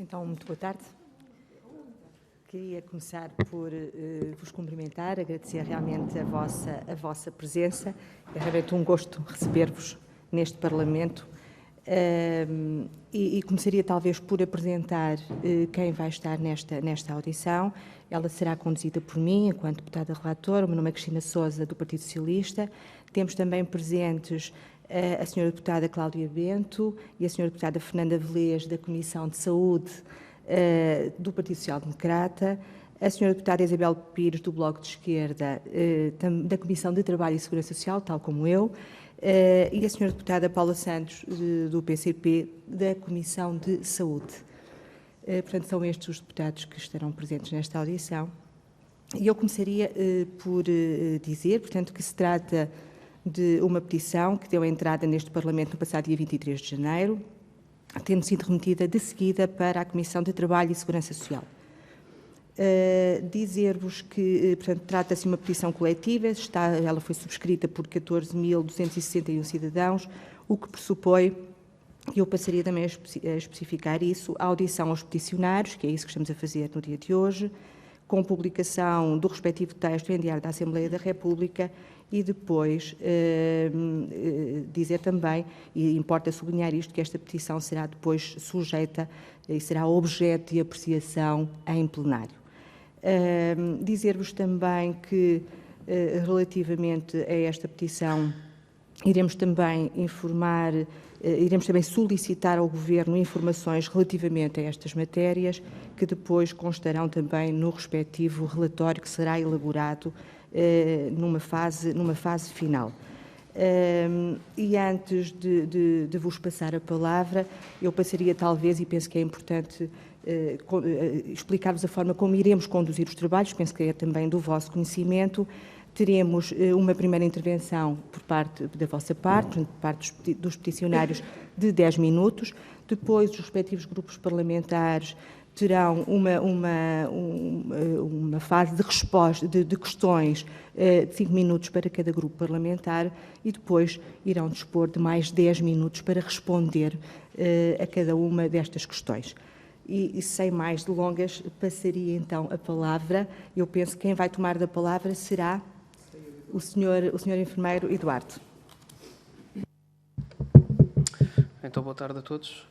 Então, muito boa tarde. Queria começar por vos cumprimentar, agradecer realmente a vossa presença. É realmente um gosto receber-vos neste Parlamento. E começaria talvez por apresentar quem vai estar nesta audição. Ela será conduzida por mim, enquanto deputada relatora. O meu nome é Cristina Sousa, do Partido Socialista. Temos também presentes a senhora deputada Cláudia Bento e a senhora deputada Fernanda Velez, da Comissão de Saúde do Partido Social Democrata, a senhora deputada Isabel Pires, do Bloco de Esquerda, da Comissão de Trabalho e Segurança Social, tal como eu, e a senhora deputada Paula Santos, do PCP, da Comissão de Saúde. Portanto, são estes os deputados que estarão presentes nesta audição. E eu começaria por dizer, portanto, que se trata de uma petição que deu entrada neste Parlamento no passado dia 23 de janeiro, tendo sido remetida de seguida para a Comissão de Trabalho e Segurança Social. Dizer-vos que, portanto, trata-se de uma petição coletiva, ela foi subscrita por 14.261 cidadãos, o que pressupõe, e eu passaria também a especificar isso, a audição aos peticionários, que é isso que estamos a fazer no dia de hoje, com publicação do respectivo texto em Diário da Assembleia da República e depois dizer também, e importa sublinhar isto, que esta petição será depois sujeita e será objeto de apreciação em plenário. Dizer-vos também que, relativamente a esta petição, iremos também solicitar ao Governo informações relativamente a estas matérias, que depois constarão também no respectivo relatório que será elaborado numa fase final. E antes de vos passar a palavra, eu passaria talvez, e penso que é importante explicar-vos a forma como iremos conduzir os trabalhos, penso que é também do vosso conhecimento. Teremos uma primeira intervenção por parte da vossa parte, por parte dos peticionários, de 10 minutos. Depois, os respectivos grupos parlamentares terão uma fase de resposta, de questões de 5 minutos para cada grupo parlamentar e depois irão dispor de mais 10 minutos para responder a cada uma destas questões. E sem mais delongas, passaria então a palavra. Eu penso que quem vai tomar da palavra será o senhor enfermeiro Eduardo. Então, boa tarde a todos.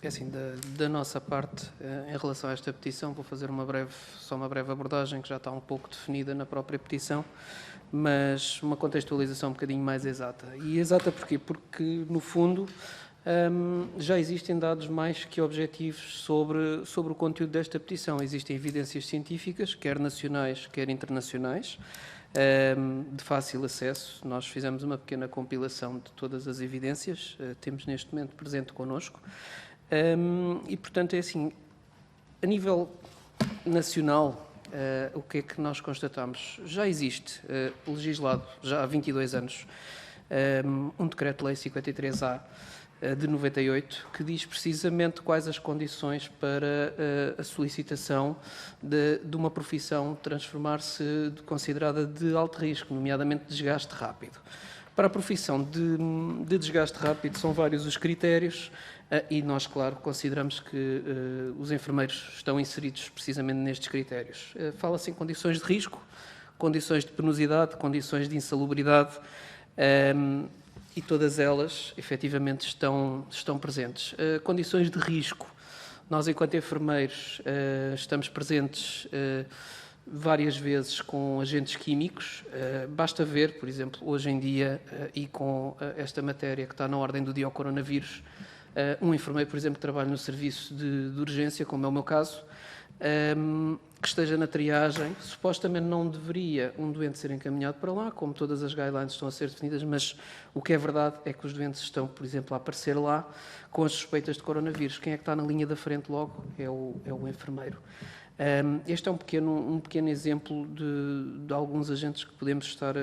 É assim, da nossa parte, em relação a esta petição, vou fazer só uma breve abordagem, que já está um pouco definida na própria petição, mas uma contextualização um bocadinho mais exata. E exata porquê? Porque, no fundo, já existem dados mais que objetivos sobre o conteúdo desta petição. Existem evidências científicas, quer nacionais, quer internacionais, de fácil acesso. Nós fizemos uma pequena compilação de todas as evidências, temos neste momento presente connosco. E, portanto, é assim, a nível nacional, o que é que nós constatamos? Já existe, legislado, já há 22 anos, um Decreto-Lei 53A de 98, que diz precisamente quais as condições para a solicitação de uma profissão transformar-se considerada de alto risco, nomeadamente desgaste rápido. Para a profissão de desgaste rápido são vários os critérios e nós, claro, consideramos que os enfermeiros estão inseridos precisamente nestes critérios. Fala-se em condições de risco, condições de penosidade, condições de insalubridade e todas elas, efetivamente, estão presentes. Condições de risco. Nós, enquanto enfermeiros, estamos presentes várias vezes com agentes químicos. Basta ver, por exemplo, hoje em dia, e com esta matéria que está na ordem do dia ao coronavírus, um enfermeiro, por exemplo, que trabalha no serviço de urgência, como é o meu caso, que esteja na triagem, supostamente não deveria um doente ser encaminhado para lá, como todas as guidelines estão a ser definidas, mas o que é verdade é que os doentes estão, por exemplo, a aparecer lá com as suspeitas de coronavírus. Quem é que está na linha da frente logo? É o enfermeiro. Este é um pequeno exemplo de alguns agentes que podemos estar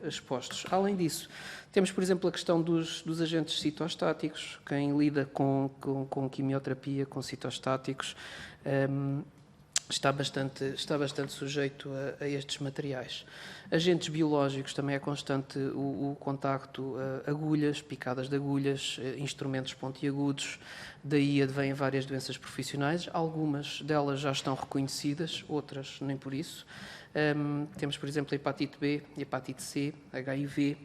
expostos. Além disso, temos, por exemplo, a questão dos agentes citostáticos. Quem lida com quimioterapia, com citostáticos, está bastante sujeito a estes materiais. Agentes biológicos, também é constante o contacto, agulhas, picadas de agulhas, instrumentos pontiagudos, daí advêm várias doenças profissionais, algumas delas já estão reconhecidas, outras nem por isso. Temos, por exemplo, a hepatite B, a hepatite C, HIV.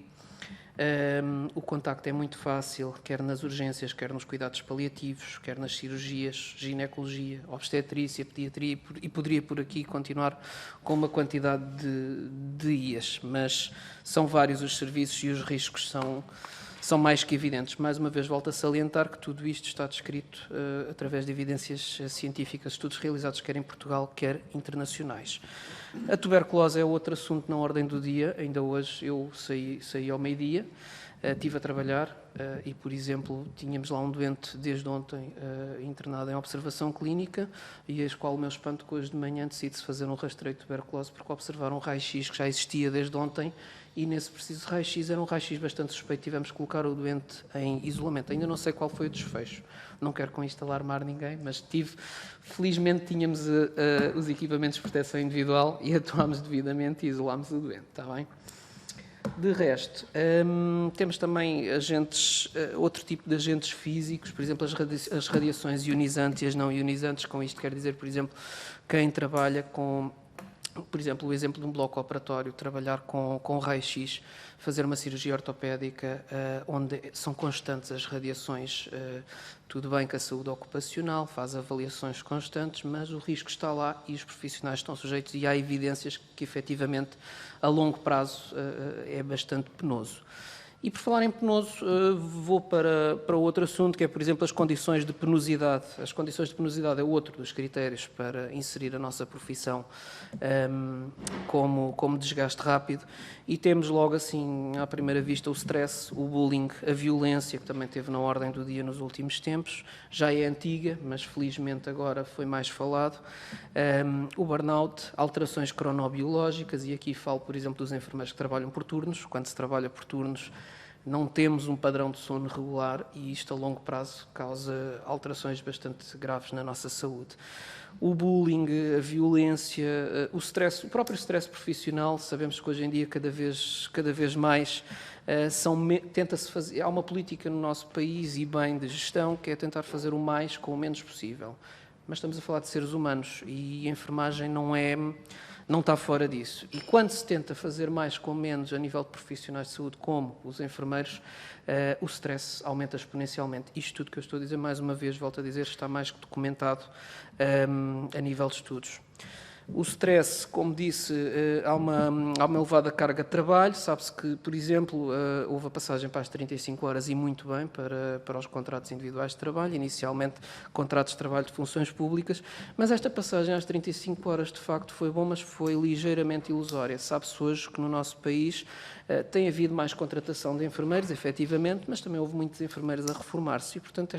O contacto é muito fácil, quer nas urgências, quer nos cuidados paliativos, quer nas cirurgias, ginecologia, obstetrícia, pediatria, e poderia por aqui continuar com uma quantidade de IAs, mas são vários os serviços e os riscos são mais que evidentes. Mais uma vez, volto a salientar que tudo isto está descrito através de evidências científicas, estudos realizados quer em Portugal, quer internacionais. A tuberculose é outro assunto na ordem do dia. Ainda hoje eu saí ao meio-dia, estive a trabalhar e, por exemplo, tínhamos lá um doente desde ontem internado em observação clínica e eis qual o meu espanto que hoje de manhã decide-se fazer um rastreio de tuberculose porque observaram um raio-x que já existia desde ontem e nesse preciso raio-x era um raio-x bastante suspeito. Tivemos que colocar o doente em isolamento. Ainda não sei qual foi o desfecho. Não quero com isto alarmar ninguém, mas felizmente tínhamos os equipamentos de proteção individual e atuámos devidamente e isolámos o doente, está bem? De resto, temos também outro tipo de agentes físicos, por exemplo, as radiações ionizantes e as não ionizantes. Com isto quer dizer, por exemplo, quem trabalha com, por exemplo, o exemplo de um bloco operatório, trabalhar com raio-x, fazer uma cirurgia ortopédica onde são constantes as radiações, tudo bem que a saúde ocupacional faz avaliações constantes, mas o risco está lá e os profissionais estão sujeitos e há evidências que efetivamente a longo prazo é bastante penoso. E por falar em penoso, vou para outro assunto, que é, por exemplo, as condições de penosidade. As condições de penosidade é outro dos critérios para inserir a nossa profissão como desgaste rápido. E temos logo assim, à primeira vista, o stress, o bullying, a violência, que também esteve na ordem do dia nos últimos tempos. Já é antiga, mas felizmente agora foi mais falado. O burnout, alterações cronobiológicas, e aqui falo, por exemplo, dos enfermeiros que trabalham por turnos. Quando se trabalha por turnos, não temos um padrão de sono regular e isto a longo prazo causa alterações bastante graves na nossa saúde. O bullying, a violência, o stress, o próprio stress profissional, sabemos que hoje em dia cada vez mais tenta-se fazer, há uma política no nosso país e bem de gestão que é tentar fazer o mais com o menos possível. Mas estamos a falar de seres humanos e a enfermagem não está fora disso. E quando se tenta fazer mais com menos a nível de profissionais de saúde, como os enfermeiros, o stress aumenta exponencialmente. Isto tudo que eu estou a dizer, mais uma vez, volto a dizer, está mais que documentado a nível de estudos. O stress, como disse, há uma elevada carga de trabalho. Sabe-se que, por exemplo, houve a passagem para as 35 horas e muito bem para os contratos individuais de trabalho, inicialmente contratos de trabalho de funções públicas, mas esta passagem às 35 horas de facto foi bom, mas foi ligeiramente ilusória. Sabe-se hoje que no nosso país tem havido mais contratação de enfermeiros, efetivamente, mas também houve muitos enfermeiros a reformar-se e, portanto,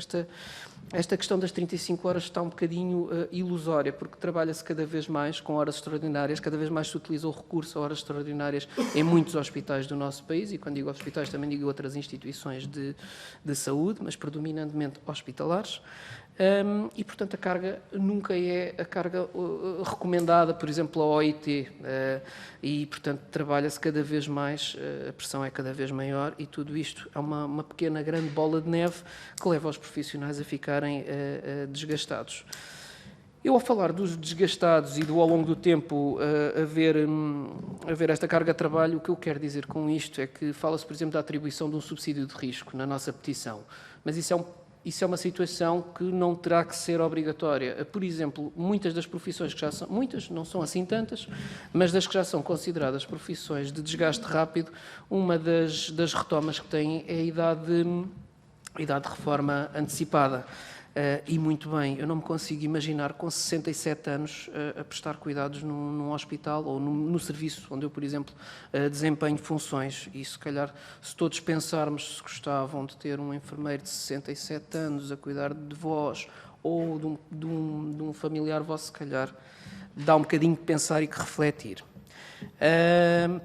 esta questão das 35 horas está um bocadinho ilusória, porque trabalha-se cada vez mais com horas extraordinárias, cada vez mais se utiliza o recurso a horas extraordinárias em muitos hospitais do nosso país, e quando digo hospitais também digo outras instituições de saúde, mas predominantemente hospitalares. E, portanto, a carga nunca é a carga recomendada, por exemplo, a OIT, e, portanto, trabalha-se cada vez mais, a pressão é cada vez maior e tudo isto é uma pequena, grande bola de neve que leva os profissionais a ficarem desgastados. Eu, ao falar dos desgastados e ao longo do tempo haver esta carga de trabalho, o que eu quero dizer com isto é que fala-se, por exemplo, da atribuição de um subsídio de risco na nossa petição, mas isso é uma situação que não terá que ser obrigatória. Por exemplo, muitas das profissões que já são, muitas, não são assim tantas, mas das que já são consideradas profissões de desgaste rápido, uma das retomas que têm é a idade de reforma antecipada. E muito bem, eu não me consigo imaginar com 67 anos a prestar cuidados num hospital ou no serviço onde eu, por exemplo, desempenho funções. E se calhar, se todos pensarmos se gostavam de ter um enfermeiro de 67 anos a cuidar de vós ou de um familiar vosso, se calhar dá um bocadinho de pensar e que refletir.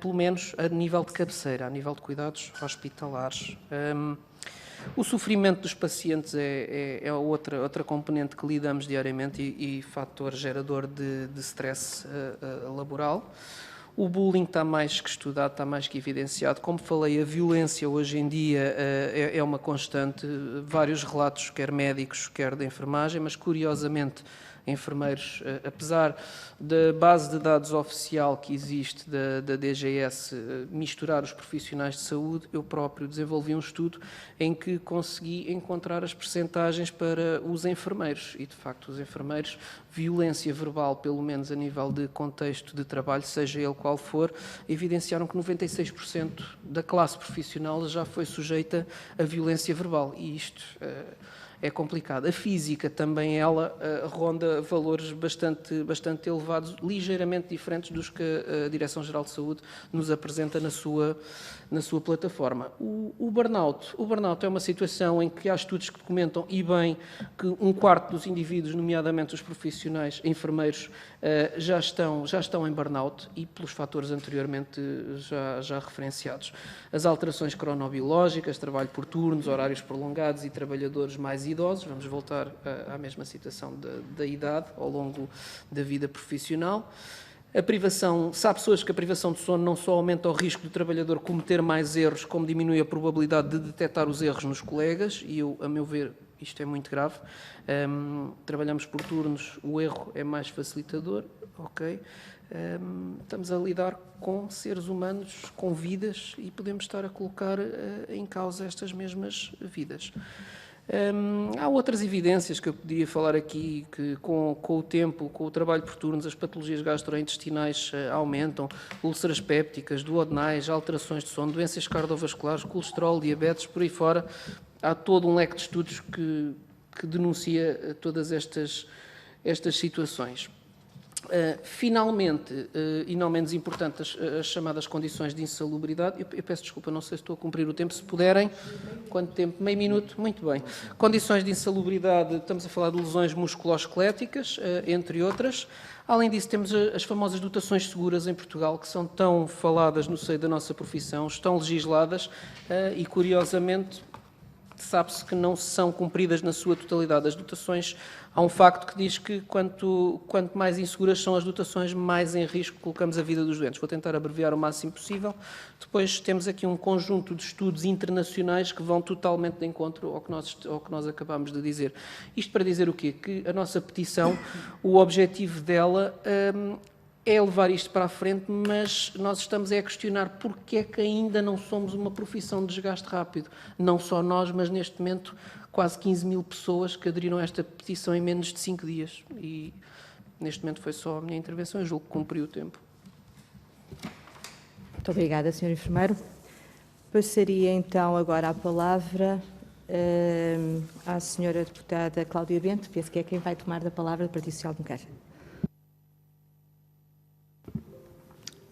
Pelo menos a nível de cabeceira, a nível de cuidados hospitalares. O sofrimento dos pacientes é outra componente que lidamos diariamente e fator gerador de stress laboral. O bullying está mais que estudado, está mais que evidenciado. Como falei, a violência hoje em dia é uma constante. Vários relatos, quer médicos, quer da enfermagem, mas curiosamente enfermeiros, apesar da base de dados oficial que existe da DGS misturar os profissionais de saúde, eu próprio desenvolvi um estudo em que consegui encontrar as percentagens para os enfermeiros e, de facto, os enfermeiros, violência verbal, pelo menos a nível de contexto de trabalho, seja ele qual for, evidenciaram que 96% da classe profissional já foi sujeita a violência verbal e isto é complicado. A física também, ela ronda valores bastante elevados, ligeiramente diferentes dos que a Direção-Geral de Saúde nos apresenta na sua plataforma. O burnout é uma situação em que há estudos que documentam, e bem, que 1/4 dos indivíduos, nomeadamente os profissionais, enfermeiros, já estão em burnout e pelos fatores anteriormente já referenciados. As alterações cronobiológicas, trabalho por turnos, horários prolongados e trabalhadores mais idosos, vamos voltar à mesma situação da idade ao longo da vida profissional. A privação, sabe-se hoje que a privação de sono não só aumenta o risco do trabalhador cometer mais erros, como diminui a probabilidade de detectar os erros nos colegas, e eu, a meu ver, isto é muito grave. Trabalhamos por turnos, o erro é mais facilitador, ok? Estamos a lidar com seres humanos, com vidas, e podemos estar a colocar em causa estas mesmas vidas. Há outras evidências que eu podia falar aqui, que com o tempo, com o trabalho por turnos, as patologias gastrointestinais aumentam, úlceras pépticas, duodenais, alterações de sono, doenças cardiovasculares, colesterol, diabetes, por aí fora. Há todo um leque de estudos que denuncia todas estas situações. Finalmente, e não menos importante, as chamadas condições de insalubridade. Eu peço desculpa, não sei se estou a cumprir o tempo, se puderem. Quanto tempo? Meio minuto? Muito bem. Condições de insalubridade, estamos a falar de lesões musculoesqueléticas, entre outras. Além disso, temos as famosas dotações seguras em Portugal, que são tão faladas no seio da nossa profissão, estão legisladas e, curiosamente, sabe-se que não são cumpridas na sua totalidade. As dotações, há um facto que diz que quanto mais inseguras são as dotações, mais em risco colocamos a vida dos doentes. Vou tentar abreviar o máximo possível. Depois temos aqui um conjunto de estudos internacionais que vão totalmente de encontro ao que nós acabamos de dizer. Isto para dizer o quê? Que a nossa petição, o objetivo dela é levar isto para a frente, mas nós estamos a questionar porque é que ainda não somos uma profissão de desgaste rápido. Não só nós, mas neste momento quase 15.000 pessoas que aderiram a esta petição em menos de 5 dias. E neste momento foi só a minha intervenção, eu julgo que cumpri o tempo. Muito obrigada, Sr. Enfermeiro. Passaria então agora a palavra à Sra. Deputada Cláudia Bento, penso que é quem vai tomar da palavra do Partido Social Democrata.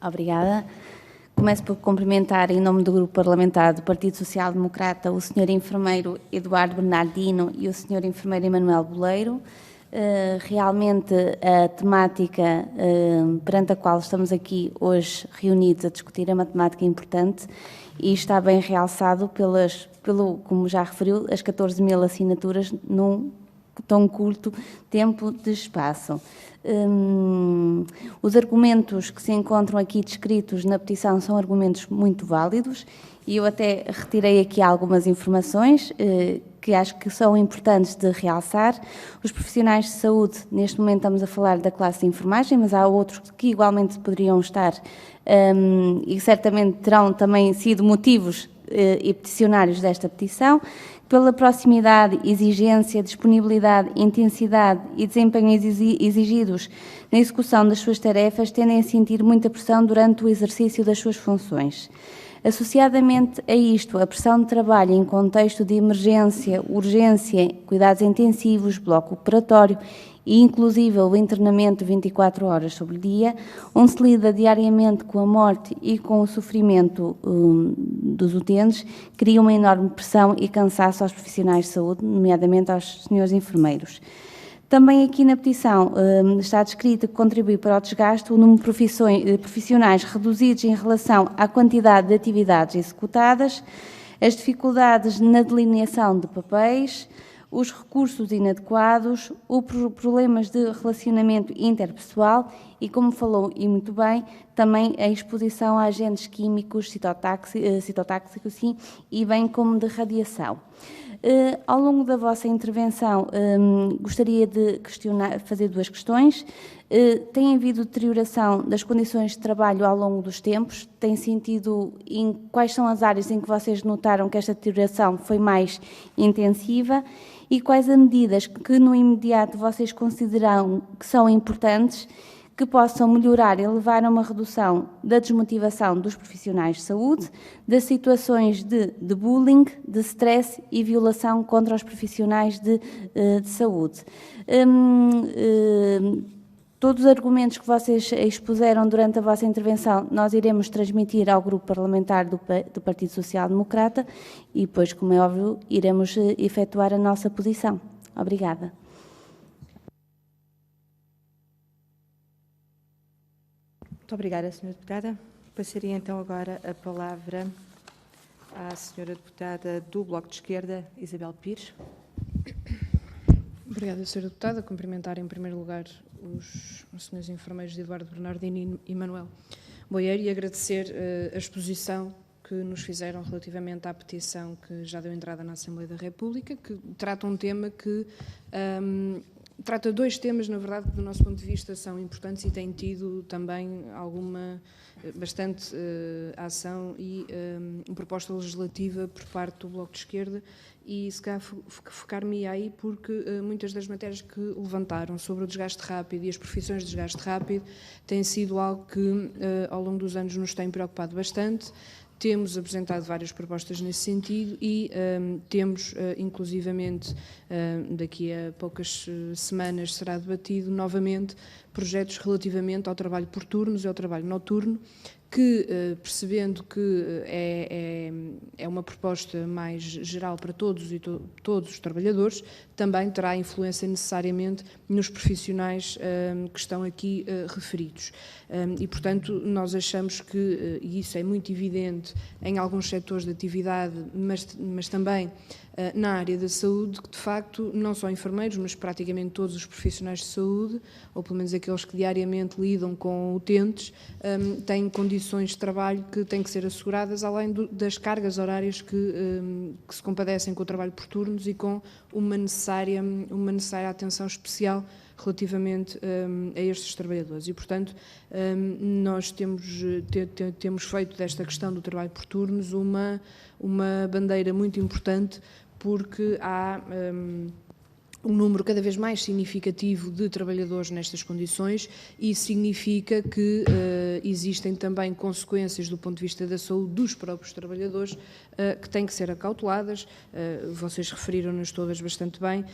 Obrigada. Começo por cumprimentar, em nome do Grupo Parlamentar do Partido Social Democrata, o Sr. Enfermeiro Eduardo Bernardino e o Sr. Enfermeiro Emanuel Boleiro. Realmente a temática perante a qual estamos aqui hoje reunidos a discutir é uma temática importante e está bem realçado como já referiu, as 14.000 assinaturas num tão curto tempo de espaço. Os argumentos que se encontram aqui descritos na petição são argumentos muito válidos e eu até retirei aqui algumas informações que acho que são importantes de realçar. Os profissionais de saúde, neste momento estamos a falar da classe de enfermagem, mas há outros que igualmente poderiam estar e certamente terão também sido motivos e peticionários desta petição, pela proximidade, exigência, disponibilidade, intensidade e desempenho exigidos na execução das suas tarefas, tendem a sentir muita pressão durante o exercício das suas funções. Associadamente a isto, a pressão de trabalho em contexto de emergência, urgência, cuidados intensivos, bloco operatório e inclusive o internamento 24 horas sobre o dia, onde se lida diariamente com a morte e com o sofrimento dos utentes, cria uma enorme pressão e cansaço aos profissionais de saúde, nomeadamente aos senhores enfermeiros. Também aqui na petição está descrito que contribui para o desgaste o número de profissionais reduzidos em relação à quantidade de atividades executadas, as dificuldades na delineação de papéis, os recursos inadequados, os problemas de relacionamento interpessoal e, como falou e muito bem, também a exposição a agentes químicos, citotóxicos, sim, e bem como de radiação. Ao longo da vossa intervenção, gostaria de fazer duas questões. Tem havido deterioração das condições de trabalho ao longo dos tempos? Tem sentido quais são as áreas em que vocês notaram que esta deterioração foi mais intensiva? E quais as medidas que no imediato vocês consideram que são importantes, que possam melhorar e levar a uma redução da desmotivação dos profissionais de saúde, das situações de bullying, de stress e violação contra os profissionais de saúde? Todos os argumentos que vocês expuseram durante a vossa intervenção, nós iremos transmitir ao grupo parlamentar do Partido Social Democrata e depois, como é óbvio, iremos efetuar a nossa posição. Obrigada. Muito obrigada, Sra. Deputada. Passaria então agora a palavra à Sra. Deputada do Bloco de Esquerda, Isabel Pires. Obrigada, Sra. Deputada. Cumprimentar em primeiro lugar os senhores enfermeiros Eduardo Bernardino e Manuel Boieiro e agradecer a exposição que nos fizeram relativamente à petição que já deu entrada na Assembleia da República, que trata um tema que trata dois temas, na verdade, que do nosso ponto de vista são importantes e tem tido também bastante ação e proposta legislativa por parte do Bloco de Esquerda, e se calhar focar-me aí porque muitas das matérias que levantaram sobre o desgaste rápido e as profissões de desgaste rápido têm sido algo que ao longo dos anos nos tem preocupado bastante. Temos apresentado várias propostas nesse sentido e temos, inclusivamente, daqui a poucas semanas será debatido novamente projetos relativamente ao trabalho por turnos e ao trabalho noturno, que, percebendo que é uma proposta mais geral para todos e todos os trabalhadores, também terá influência necessariamente nos profissionais que estão aqui referidos. E, portanto, nós achamos que, e isso é muito evidente em alguns setores de atividade, mas também na área da saúde, que de facto não só enfermeiros, mas praticamente todos os profissionais de saúde, ou pelo menos aqueles que diariamente lidam com utentes, têm condições de trabalho que têm que ser asseguradas, além das cargas horárias que se compadecem com o trabalho por turnos e com uma necessária atenção especial relativamente a estes trabalhadores. E, portanto, nós temos feito desta questão do trabalho por turnos uma bandeira muito importante, porque há um número cada vez mais significativo de trabalhadores nestas condições e isso significa que existem também consequências do ponto de vista da saúde dos próprios trabalhadores que têm que ser acauteladas. Vocês referiram-nas todas bastante bem,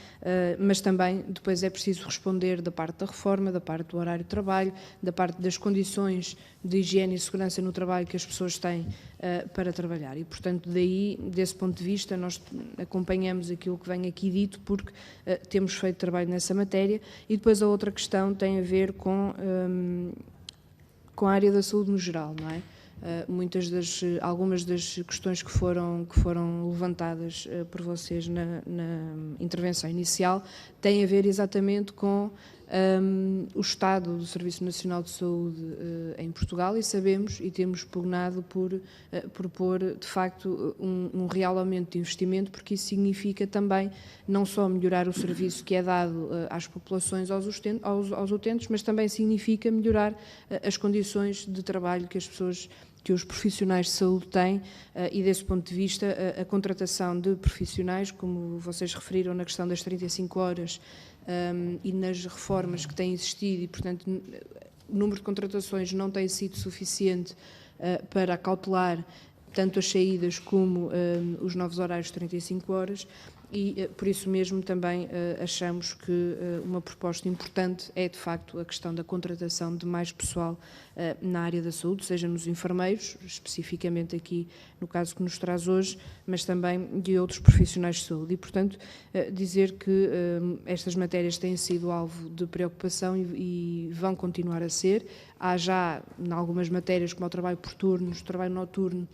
mas também depois é preciso responder da parte da reforma, da parte do horário de trabalho, da parte das condições de higiene e segurança no trabalho que as pessoas têm para trabalhar. E, portanto, daí, desse ponto de vista, nós acompanhamos aquilo que vem aqui dito, porque temos feito trabalho nessa matéria. E depois a outra questão tem a ver com a área da saúde no geral, não é? Algumas das questões que foram levantadas por vocês na intervenção inicial têm a ver exatamente com o estado do Serviço Nacional de Saúde em Portugal, e sabemos e temos pugnado por propor de facto um real aumento de investimento, porque isso significa também não só melhorar o serviço que é dado às populações, aos utentes, mas também significa melhorar as condições de trabalho que os profissionais de saúde têm, e desse ponto de vista a contratação de profissionais, como vocês referiram na questão das 35 horas e nas reformas que têm existido, e portanto o número de contratações não tem sido suficiente para acautelar tanto as saídas como os novos horários de 35 horas. E, por isso mesmo, também achamos que uma proposta importante é, de facto, a questão da contratação de mais pessoal na área da saúde, seja nos enfermeiros, especificamente aqui no caso que nos traz hoje, mas também de outros profissionais de saúde. E, portanto, dizer que estas matérias têm sido alvo de preocupação e vão continuar a ser. há já, em algumas matérias, como o trabalho por turnos, o trabalho noturno,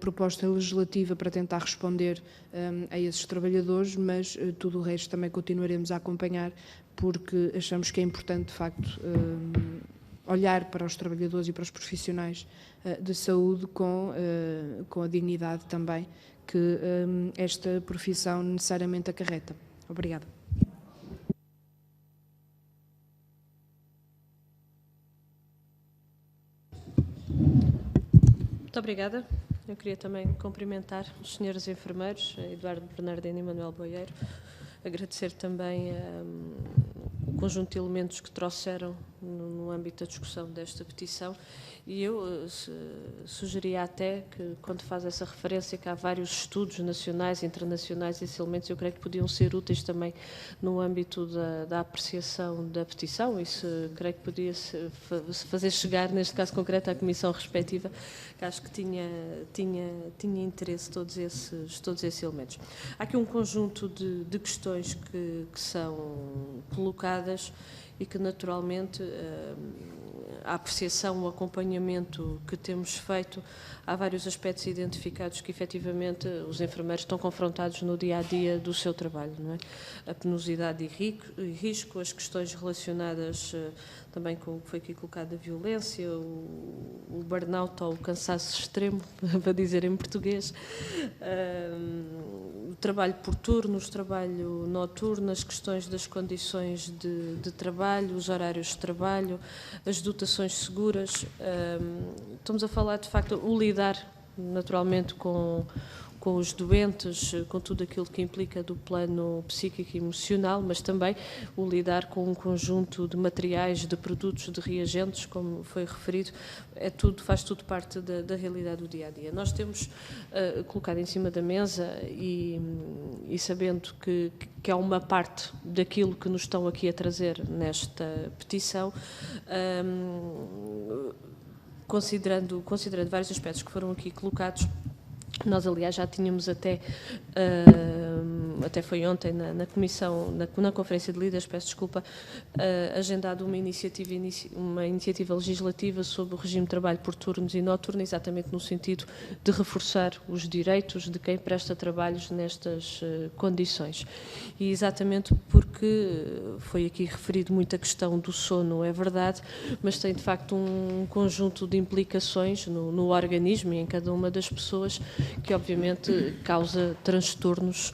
proposta legislativa para tentar responder a esses trabalhadores, mas tudo o resto também continuaremos a acompanhar, porque achamos que é importante, de facto, olhar para os trabalhadores e para os profissionais de saúde com a dignidade também que esta profissão necessariamente acarreta. Obrigada. Muito obrigada. Eu queria também cumprimentar os senhores enfermeiros, Eduardo Bernardino e Manuel Boieiro, agradecer também o conjunto de elementos que trouxeram no âmbito da discussão desta petição, e eu sugeria até que, quando faz essa referência, que há vários estudos nacionais e internacionais, esses elementos eu creio que podiam ser úteis também no âmbito da apreciação da petição, e creio que podia -se fazer chegar, neste caso concreto, à comissão respectiva, que acho que tinha interesse todos esses elementos. Há aqui um conjunto de questões que são colocadas e que, naturalmente, a apreciação, o acompanhamento que temos feito, há vários aspectos identificados que, efetivamente, os enfermeiros estão confrontados no dia-a-dia do seu trabalho, não é? A penosidade e risco, as questões relacionadas também com o que foi aqui colocado, a violência, o burnout ou o cansaço extremo, para dizer em português, o trabalho por turnos, o trabalho noturno, as questões das condições de trabalho, os horários de trabalho, as dotações seguras. Estamos a falar, de facto, o lidar, naturalmente, com os doentes, com tudo aquilo que implica do plano psíquico e emocional, mas também o lidar com um conjunto de materiais, de produtos, de reagentes, como foi referido, faz tudo parte da realidade do dia-a-dia. Nós temos colocado em cima da mesa e sabendo que é uma parte daquilo que nos estão aqui a trazer nesta petição, considerando vários aspectos que foram aqui colocados. Nós, aliás, já tínhamos até foi ontem na comissão, na conferência de líderes, peço desculpa, agendado uma iniciativa legislativa sobre o regime de trabalho por turnos e noturno, exatamente no sentido de reforçar os direitos de quem presta trabalhos nestas condições. E exatamente porque foi aqui referido muito a questão do sono, é verdade, mas tem de facto um conjunto de implicações no organismo e em cada uma das pessoas, que obviamente causa transtornos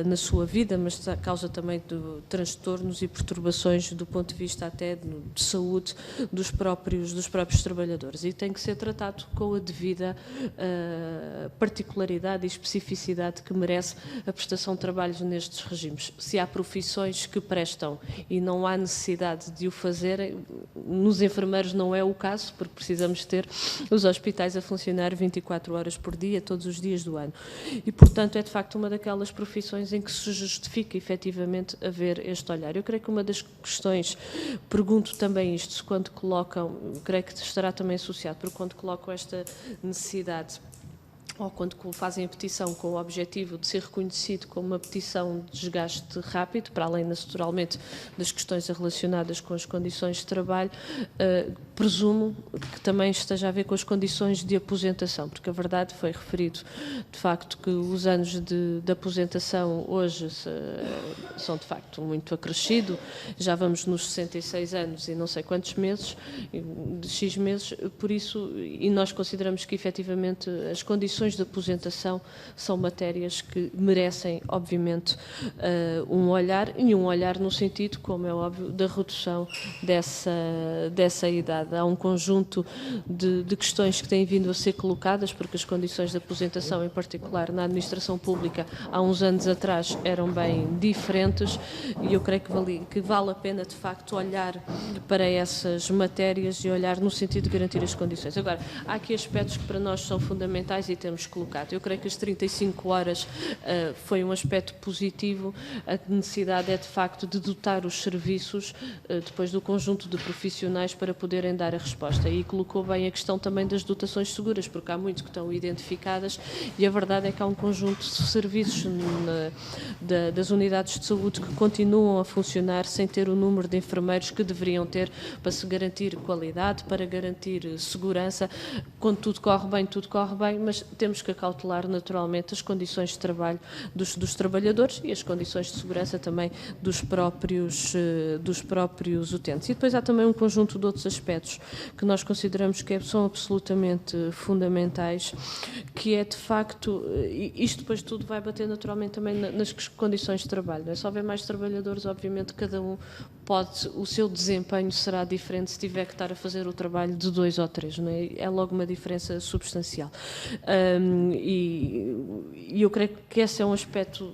na sua vida, mas causa também transtornos e perturbações do ponto de vista até de saúde dos próprios trabalhadores, e tem que ser tratado com a devida particularidade e especificidade que merece a prestação de trabalhos nestes regimes. Se há profissões que prestam e não há necessidade de o fazerem, nos enfermeiros não é o caso, porque precisamos ter os hospitais a funcionar 24 horas por dia, todos os dias do ano. E, portanto, é de facto uma daquelas profissões em que se justifica efetivamente haver este olhar. Eu creio que uma das questões, pergunto também isto, quando colocam, creio que estará também associado, porque quando colocam esta necessidade, ou quando fazem a petição com o objetivo de ser reconhecido como uma petição de desgaste rápido, para além, naturalmente, das questões relacionadas com as condições de trabalho, presumo que também esteja a ver com as condições de aposentação, porque a verdade foi referido, de facto, que os anos de aposentação hoje são, de facto, muito acrescidos, já vamos nos 66 anos e não sei quantos meses, de X meses, por isso, e nós consideramos que, efetivamente, as condições de aposentação são matérias que merecem, obviamente, um olhar, e um olhar no sentido, como é óbvio, da redução dessa idade. Há um conjunto de questões que têm vindo a ser colocadas, porque as condições de aposentação, em particular na administração pública, há uns anos atrás eram bem diferentes, e eu creio que vale a pena, de facto, olhar para essas matérias e olhar no sentido de garantir as condições. Agora, há aqui aspectos que para nós são fundamentais e temos colocado. Eu creio que as 35 horas foi um aspecto positivo. A necessidade é, de facto, de dotar os serviços, depois do conjunto de profissionais, para poderem devem dar a resposta. E colocou bem a questão também das dotações seguras, porque há muitas que estão identificadas e a verdade é que há um conjunto de serviços das unidades de saúde que continuam a funcionar sem ter o número de enfermeiros que deveriam ter para se garantir qualidade, para garantir segurança. Quando tudo corre bem, mas temos que acautelar naturalmente as condições de trabalho dos trabalhadores e as condições de segurança também dos próprios utentes. E depois há também um conjunto de outros aspectos que nós consideramos que são absolutamente fundamentais, que é de facto, isto depois tudo vai bater naturalmente também nas condições de trabalho. Não é? Se houver mais trabalhadores, obviamente cada um o seu desempenho será diferente se tiver que estar a fazer o trabalho de 2 ou 3, não é? É logo uma diferença substancial. E eu creio que esse é um aspecto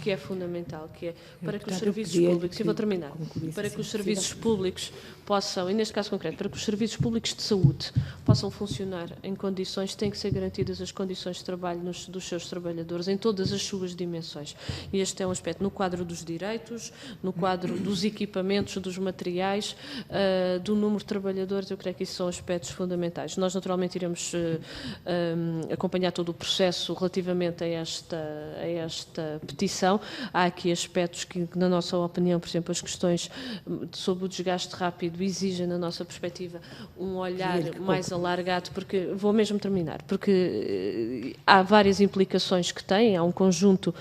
que é fundamental, que é para que os serviços públicos, e vou terminar, para que os serviços públicos possam, e neste caso concreto, para que os serviços públicos de saúde possam funcionar em condições, têm que ser garantidas as condições de trabalho dos seus trabalhadores em todas as suas dimensões. E este é um aspecto no quadro dos direitos, no quadro dos equipamentos, dos materiais, do número de trabalhadores, eu creio que isso são aspectos fundamentais. Nós naturalmente iremos acompanhar todo o processo relativamente a esta petição. Há aqui aspectos que, na nossa opinião, por exemplo, as questões sobre o desgaste rápido exigem, na nossa perspectiva, um olhar mais alargado, porque, vou mesmo terminar, porque há várias implicações que têm, há um conjunto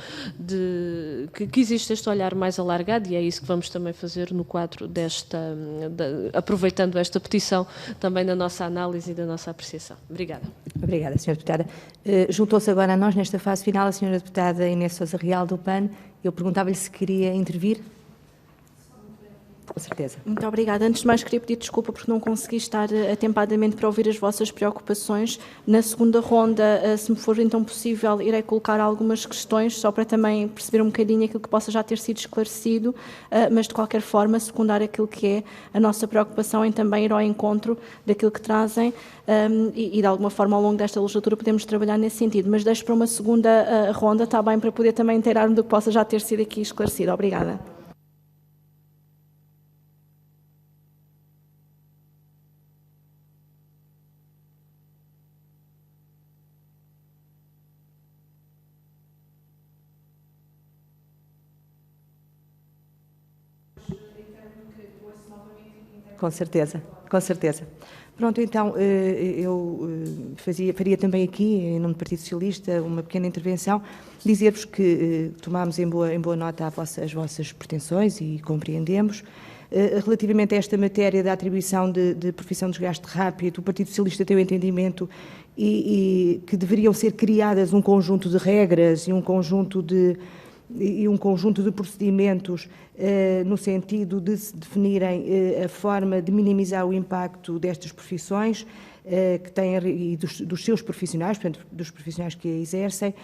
que existe este olhar mais alargado e é isso que vamos também fazer no quadro aproveitando esta petição, também na nossa análise e da nossa apreciação. Obrigada. Obrigada, Sra. Deputada. Juntou-se agora a nós, nesta fase final, a Sra. Deputada Inês Sousa Real, do PAN. Eu perguntava-lhe se queria intervir. Com certeza. Muito obrigada. Antes de mais, queria pedir desculpa porque não consegui estar atempadamente para ouvir as vossas preocupações. Na segunda ronda, se me for então possível, irei colocar algumas questões, só para também perceber um bocadinho aquilo que possa já ter sido esclarecido, mas de qualquer forma, secundar aquilo que é a nossa preocupação em também ir ao encontro daquilo que trazem e de alguma forma ao longo desta legislatura podemos trabalhar nesse sentido. Mas deixo para uma segunda ronda, está bem, para poder também inteirar-me do que possa já ter sido aqui esclarecido. Obrigada. Com certeza, com certeza. Pronto, então, eu faria também aqui, em nome do Partido Socialista, uma pequena intervenção, dizer-vos que tomámos em boa nota as vossas pretensões e compreendemos. Relativamente a esta matéria da atribuição de profissão de desgaste rápido, o Partido Socialista tem o entendimento e que deveriam ser criadas um conjunto de regras e um conjunto de procedimentos no sentido de se definirem a forma de minimizar o impacto destas profissões que têm, e dos seus profissionais, portanto, dos profissionais que a exercem.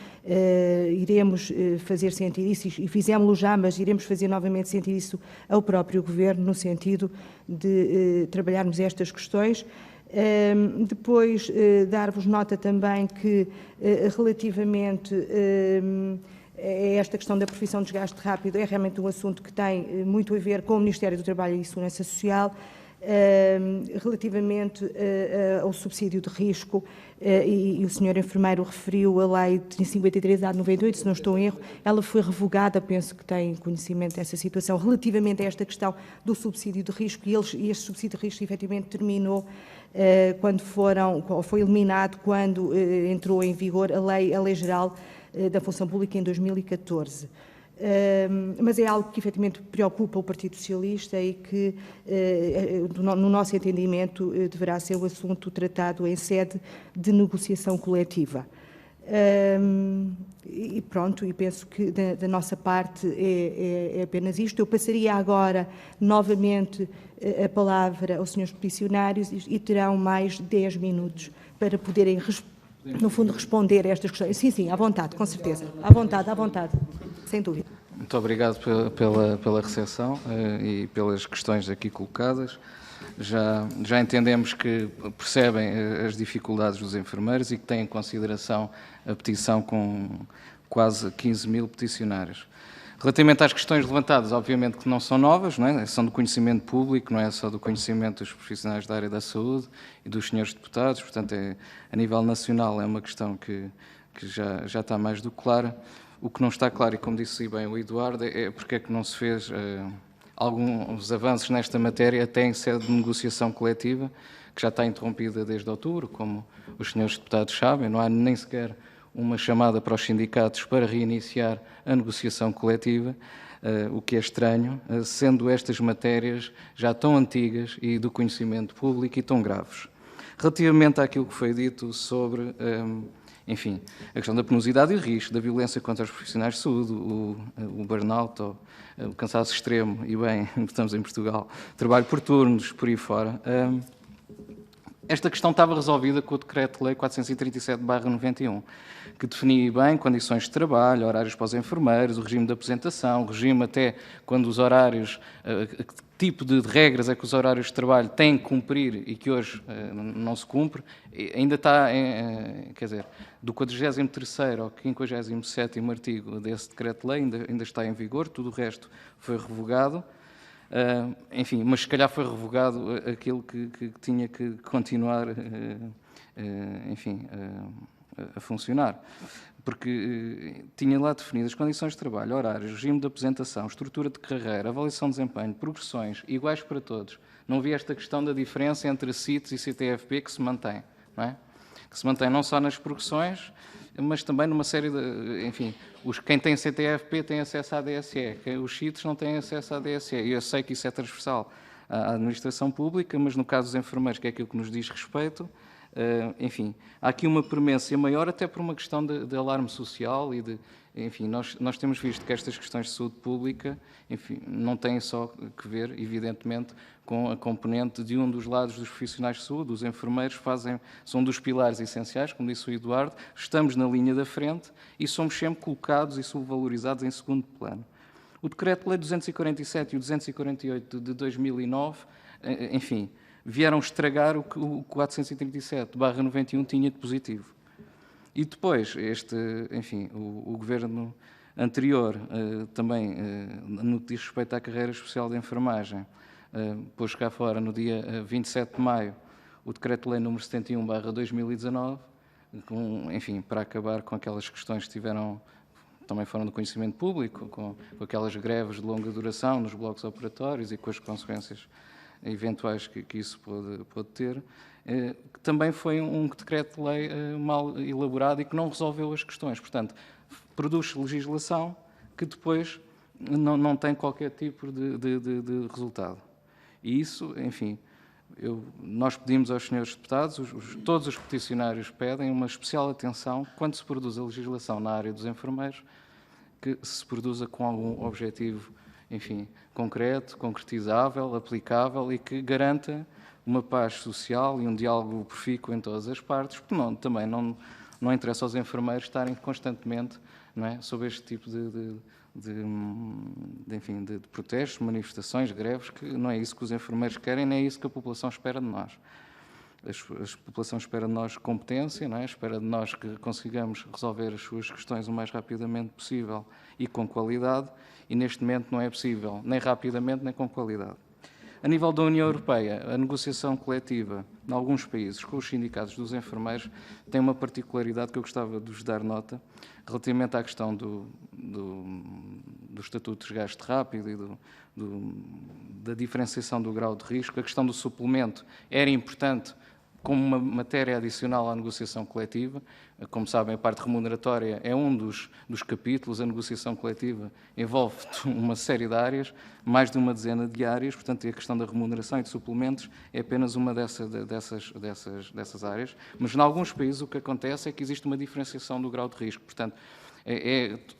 Iremos fazer sentir isso, e fizemos-lo já, mas iremos fazer novamente sentir isso ao próprio Governo, no sentido de trabalharmos estas questões. Depois, dar-vos nota também que, relativamente esta questão da profissão de desgaste rápido é realmente um assunto que tem muito a ver com o Ministério do Trabalho e Segurança Social, relativamente ao subsídio de risco, e o senhor enfermeiro referiu a lei de 53 de 98, se não estou em erro, ela foi revogada, penso que tem conhecimento dessa situação, relativamente a esta questão do subsídio de risco, e este subsídio de risco efetivamente terminou foi eliminado quando entrou em vigor a Lei Geral da Função Pública em 2014. Mas é algo que efetivamente preocupa o Partido Socialista e que, no nosso entendimento, deverá ser um assunto tratado em sede de negociação coletiva. E pronto, e penso que da nossa parte é apenas isto. Eu passaria agora novamente a palavra aos senhores peticionários e terão mais 10 minutos para poderem no fundo, responder a estas questões. Sim, à vontade, com certeza. À vontade, sem dúvida. Muito obrigado pela recepção e pelas questões aqui colocadas. Já entendemos que percebem as dificuldades dos enfermeiros e que têm em consideração a petição com quase 15 mil peticionários. Relativamente às questões levantadas, obviamente que não são novas, não é? São do conhecimento público, não é só do conhecimento dos profissionais da área da saúde e dos senhores deputados, portanto, a nível nacional é uma questão que já está mais do que clara. O que não está claro, e como disse bem o Eduardo, é porque é que não se fez alguns avanços nesta matéria até em sede de negociação coletiva, que já está interrompida desde outubro, como os senhores deputados sabem, não há nem sequer uma chamada para os sindicatos para reiniciar a negociação coletiva, o que é estranho, sendo estas matérias já tão antigas e do conhecimento público e tão graves. Relativamente àquilo que foi dito sobre, enfim, a questão da penosidade e o risco, da violência contra os profissionais de saúde, o burnout, o cansaço extremo, e bem, estamos em Portugal, trabalho por turnos, por aí fora. Esta questão estava resolvida com o Decreto-Lei 437/91, que definia bem condições de trabalho, horários para os enfermeiros, o regime de aposentação, o regime até quando os horários, que tipo de regras é que os horários de trabalho têm que cumprir e que hoje não se cumpre, ainda está, quer dizer, do 43º ao 57º artigo desse Decreto-Lei ainda está em vigor, tudo o resto foi revogado. Enfim, mas se calhar foi revogado aquilo que tinha que continuar, enfim, a funcionar, porque tinha lá definidas condições de trabalho, horários, regime de apresentação, estrutura de carreira, avaliação de desempenho, progressões, iguais para todos. Não havia esta questão da diferença entre CITES e CTFP que se mantém, não é? Que se mantém não só nas progressões, mas também numa série de, enfim, quem tem CTFP tem acesso à DSE, os CITES não têm acesso à DSE, e eu sei que isso é transversal à administração pública, mas no caso dos enfermeiros, que é aquilo que nos diz respeito, enfim, há aqui uma premência maior até por uma questão de alarme social e de, enfim, nós temos visto que estas questões de saúde pública, enfim, não têm só que ver, evidentemente, com a componente de um dos lados dos profissionais de saúde. Os enfermeiros são dos pilares essenciais, como disse o Eduardo, estamos na linha da frente e somos sempre colocados e subvalorizados em segundo plano. O Decreto-Lei 247 e o 248 de 2009, enfim, vieram estragar o que o 437/91 tinha de positivo. E depois, enfim, o governo anterior, também, no que diz respeito à carreira especial de enfermagem, pôs cá fora, no dia 27 de maio, o Decreto-Lei número 71/2019, enfim, para acabar com aquelas questões que também foram do conhecimento público, com aquelas greves de longa duração nos blocos operatórios e com as consequências eventuais que isso pode ter, que também foi um decreto-lei mal elaborado e que não resolveu as questões. Portanto, produz legislação que depois não tem qualquer tipo de resultado. E isso, enfim, nós pedimos aos senhores deputados, todos os peticionários pedem uma especial atenção quando se produz a legislação na área dos enfermeiros, que se produza com algum objetivo, enfim, concreto, concretizável, aplicável e que garanta uma paz social e um diálogo profícuo em todas as partes, porque também não interessa aos enfermeiros estarem constantemente, não é, sob este tipo enfim, de protestos, manifestações, greves, que não é isso que os enfermeiros querem, nem é isso que a população espera de nós. A população espera de nós competência, não é? Espera de nós que consigamos resolver as suas questões o mais rapidamente possível e com qualidade, e neste momento não é possível, nem rapidamente, nem com qualidade. A nível da União Europeia, a negociação coletiva, em alguns países, com os sindicatos dos enfermeiros, tem uma particularidade que eu gostava de vos dar nota, relativamente à questão do estatuto de desgaste rápido e da diferenciação do grau de risco. A questão do suplemento era importante como uma matéria adicional à negociação coletiva. Como sabem, a parte remuneratória é um dos capítulos. A negociação coletiva envolve uma série de áreas, mais de uma dezena de áreas, portanto, a questão da remuneração e de suplementos é apenas uma dessas áreas. Mas, em alguns países, o que acontece é que existe uma diferenciação do grau de risco. Portanto,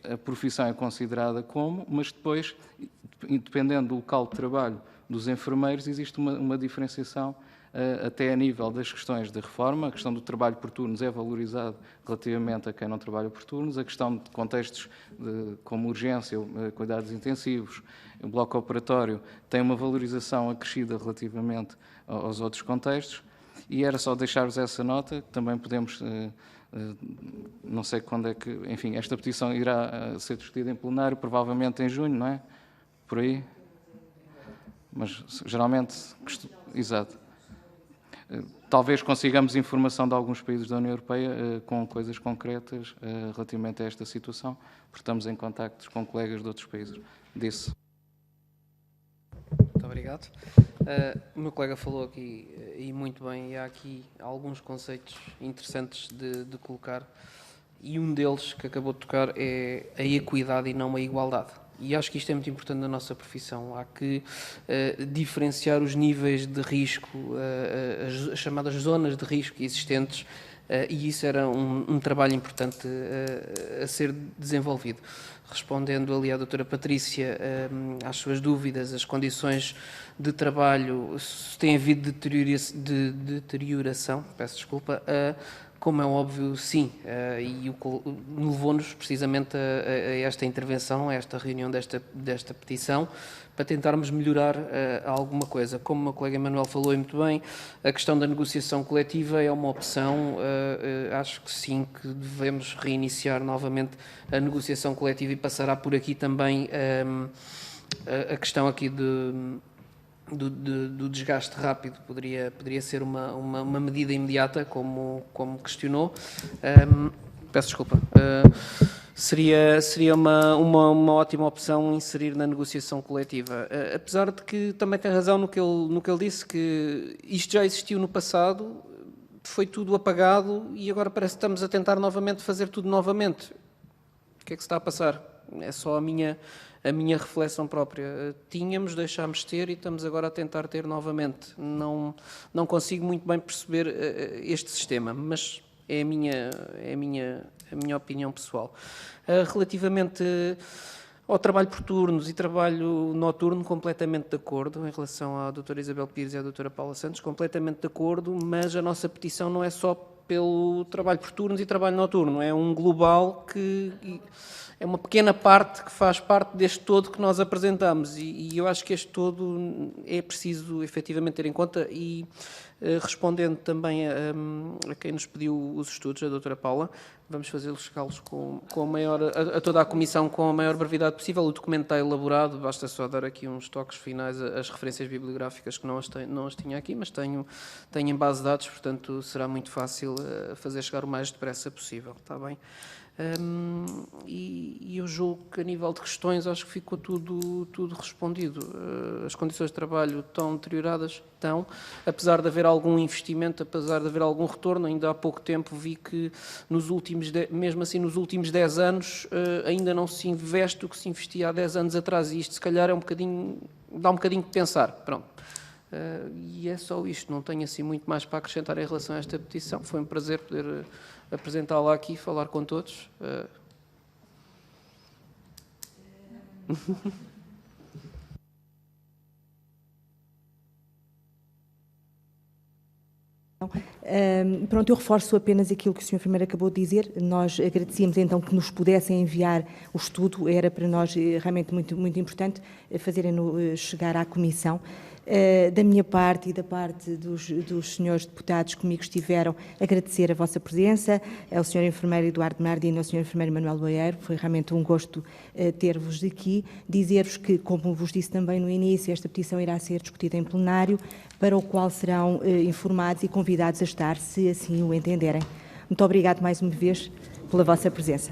a profissão é considerada como, mas depois, dependendo do local de trabalho dos enfermeiros, existe uma diferenciação até a nível das questões de reforma. A questão do trabalho por turnos é valorizado relativamente a quem não trabalha por turnos. A questão de contextos como urgência, cuidados intensivos, o bloco operatório tem uma valorização acrescida relativamente aos outros contextos. E era só deixar-vos essa nota, que também podemos Não sei quando é que, enfim, esta petição irá ser discutida em plenário, provavelmente em junho, não é? Por aí. Mas geralmente, exato. Talvez consigamos informação de alguns países da União Europeia com coisas concretas relativamente a esta situação, porque estamos em contactos com colegas de outros países. Disse. Muito obrigado. O meu colega falou aqui, e muito bem, e há aqui alguns conceitos interessantes de colocar, e um deles que acabou de tocar é a equidade e não a igualdade. E acho que isto é muito importante na nossa profissão. Há que diferenciar os níveis de risco, as chamadas zonas de risco existentes, e isso era um trabalho importante a ser desenvolvido. Respondendo ali à doutora Patrícia, às suas dúvidas, as condições de trabalho, se tem havido deterioração, peço desculpa, como é óbvio, sim, e levou-nos precisamente a esta intervenção, a esta reunião desta petição, para tentarmos melhorar alguma coisa. Como o meu colega Manuel falou e muito bem, a questão da negociação coletiva é uma opção, acho que sim, que devemos reiniciar novamente a negociação coletiva e passará por aqui também a questão aqui do desgaste rápido, poderia ser uma medida imediata, como questionou. Peço desculpa. Seria uma ótima opção inserir na negociação coletiva. Apesar de que também tem razão no que ele disse, que isto já existiu no passado, foi tudo apagado e agora parece que estamos a tentar novamente fazer tudo novamente. O que é que se está a passar? É só a minha reflexão própria. Tínhamos, deixámos ter e estamos agora a tentar ter novamente. Não consigo muito bem perceber este sistema, mas é a minha opinião pessoal. Relativamente ao trabalho por turnos e trabalho noturno, completamente de acordo, em relação à doutora Isabel Pires e à doutora Paula Santos, completamente de acordo, mas a nossa petição não é só pelo trabalho por turnos e trabalho noturno, é um global que é uma pequena parte que faz parte deste todo que nós apresentamos e eu acho que este todo é preciso efetivamente ter em conta e respondendo também a quem nos pediu os estudos, a doutora Paula, vamos fazê-los chegá-los a toda a Comissão com a maior brevidade possível. O documento está elaborado, basta só dar aqui uns toques finais às referências bibliográficas que não as tinha aqui, mas tenho em base de dados, portanto será muito fácil fazer chegar o mais depressa possível, está bem? E eu julgo que a nível de questões acho que ficou tudo respondido. As condições de trabalho estão deterioradas? Estão. Apesar de haver algum investimento, apesar de haver algum retorno, ainda há pouco tempo vi que mesmo assim nos últimos 10 anos ainda não se investe o que se investia há 10 anos atrás e isto se calhar dá um bocadinho de pensar. Pronto. E é só isto, não tenho assim muito mais para acrescentar em relação a esta petição. Foi um prazer poder apresentá-la aqui, falar com todos. Pronto, eu reforço apenas aquilo que o Sr. Primeiro acabou de dizer. Nós agradecíamos então que nos pudessem enviar o estudo, era para nós realmente muito, muito importante fazerem-no chegar à Comissão. Da minha parte e da parte dos senhores deputados que comigo estiveram, agradecer a vossa presença, ao Sr. Enfermeiro Eduardo Bernardino e ao Sr. Enfermeiro Manuel Boeiro, foi realmente um gosto ter-vos aqui. Dizer-vos que, como vos disse também no início, esta petição irá ser discutida em plenário, para o qual serão informados e convidados a estar, se assim o entenderem. Muito obrigado mais uma vez pela vossa presença.